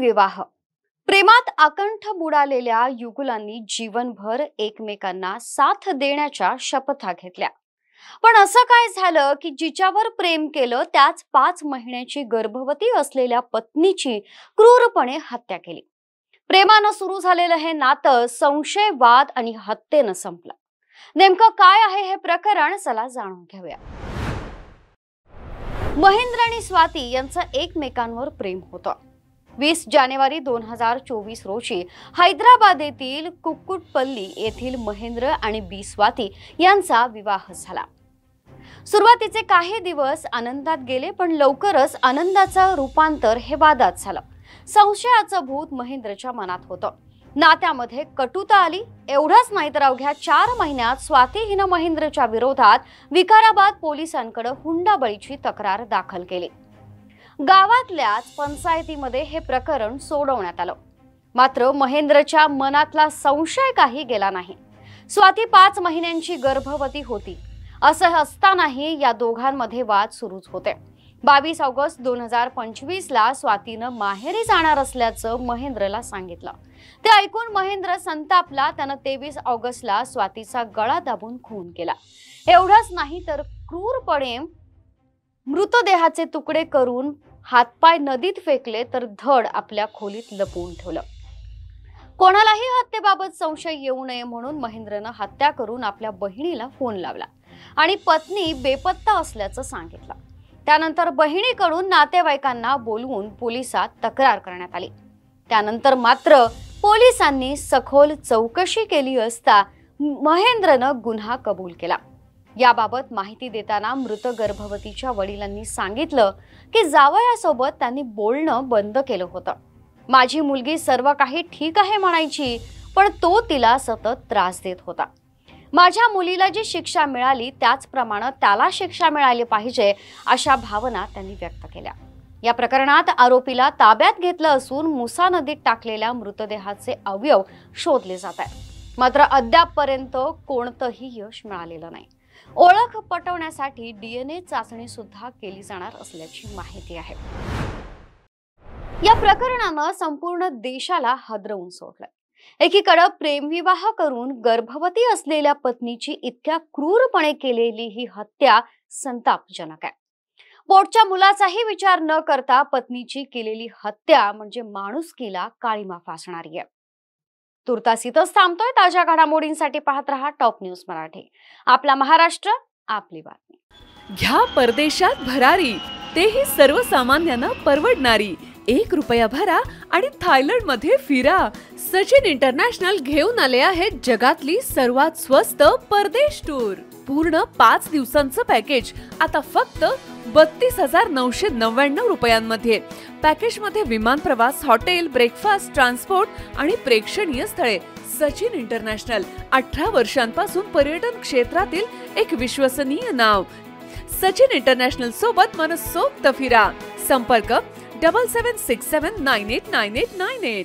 विवाह प्रेमात आकंठ बुडालेल्या युगुलांनी जीवनभर एकमेकांना साथ देण्याच्या शपथा घेतल्या। पण असं काय झालं की जिच्यावर प्रेम केलं त्याच 5 महिन्याची गर्भवती असलेल्या पत्नीची क्रूरपणे हत्या केली। प्रेमानं सुरू झालेलं हे नातं संशय, वाद आणि हत्येनं संपलं। नेमकं काय आहे हे प्रकरण, चला जाणून घेऊया। महेंद्र आणि स्वाती यांचं एकमेकांवर प्रेम होतं। 20 जानेवारी 2024 रोजी हैदराबाद येथील कुक्कुटपल्ली येथील महेंद्र आणि बी स्वाती यांचा विवाह झाला। सुरुवातीचे काही दिवस आनंदात गेले, पण लवकरच आनंदाचं रूपांतर हे वादात झालं। संशयाचं भूत महेंद्रच्या मनात होतं। नात्यामध्ये कटुता आली। एवढंच नाही तर अवघ्या 4 महिन्यात स्वाती हिनं महेंद्रच्या विरोधात विकाराबाद पोलिसांकडे हुंडाबळीची तक्रार दाखल केली। गावातल्याच पंचायतीमध्ये हे प्रकरण सोडवण्यात आलं। मात्र महेंद्रच्या मनातला संशय काही गेला नाही। स्वाती 5 महिन्यांची गर्भवती होती। असं असतानाही या दोघांमध्ये वाद सुरूच होते। 22 ऑगस्ट 2025 ला स्वातीनं माहेरी जाणार असल्याचं महेंद्रला सांगितलं। ते ऐकून महेंद्र संतापला। त्यानं 23 ऑगस्टला स्वातीचा गळा दाबून खून केला। एवढंच नाही तर क्रूरपणे मृतदेहाचे तुकडे करून हातपाय नदीत फेकले, तर धड आपल्या खोलीत लपवून ठेवलं। कोणालाही हत्येबाबत संशय येऊ नये म्हणून महेंद्रनं हत्या करून आपल्या बहिणीला फोन लावला आणि पत्नी बेपत्ता असल्याचं सांगितलं। त्यानंतर बहिणीकडून नातेवाईकांना बोलवून पोलिसात तक्रार करण्यात आली। त्यानंतर मात्र पोलिसांनी सखोल चौकशी केली असता महेंद्रनं गुन्हा कबूल केला। याबाबत माहिती देताना मृत गर्भवतीच्या वडिलांनी सांगितलं की जावयासोबत त्यांनी बोलणं बंद केलं होतं। माझी मुलगी सर्व काही ठीक आहे म्हणायची, पण तो तिला सतत त्रास देत होता। माझ्या मुलीला जी शिक्षा मिळाली त्याचप्रमाणे त्याला शिक्षा मिळाली पाहिजे, अशा भावना त्यांनी व्यक्त केल्या। या प्रकरणात आरोपीला ताब्यात घेतलं असून मुसा नदीत टाकलेल्या मृतदेहाचे अवयव शोधले जात आहेत। मात्र अद्यापपर्यंत कोणतंही यश मिळालेलं नाही। ओळख पटवण्यासाठी DNA चाचणी सुद्धा केली जाणार असल्याची माहिती आहे। या प्रकरणानं संपूर्ण देशाला हादरवून सोडलंय। एकीकडे प्रेमविवाह करून गर्भवती असलेल्या पत्नीची इतक्या क्रूरपणे केलेली ही हत्या संतापजनक आहे। पोटच्या मुलाचाही विचार न करता पत्नीची केलेली हत्या म्हणजे माणुसकीला काळीमा फासणारी आहे। तुर्तास इथंच थांबतोय। ताज्या घडामोडींसाठी पाहत रहा टॉप न्यूज मराठी। आपला महाराष्ट्र, आपली बातमी। घ्या परदेशात भरारी, तेही सर्वसामान्यांना परवडणारी। 1 रुपया भरा आणि थायलंड मध्ये फिरा। सचिन इंटरनॅशनल घेऊन आले आहेत जगातली सर्वात स्वस्त परदेश टूर। पूर्ण 5 दिवसांचं पॅकेज आता फक्त 32,999 रुपयांमध्ये। पॅकेज मध्ये विमान प्रवास, हॉटेल, ब्रेकफास्ट, ट्रान्सपोर्ट आणि प्रेक्षणीय स्थळे। सचिन इंटरनॅशनल 18 वर्षांपासून पर्यटन क्षेत्रातील एक विश्वसनीय नाव। सचिन इंटरनॅशनल सोबत मनसोक्त फिरा। संपर्क 7767989898।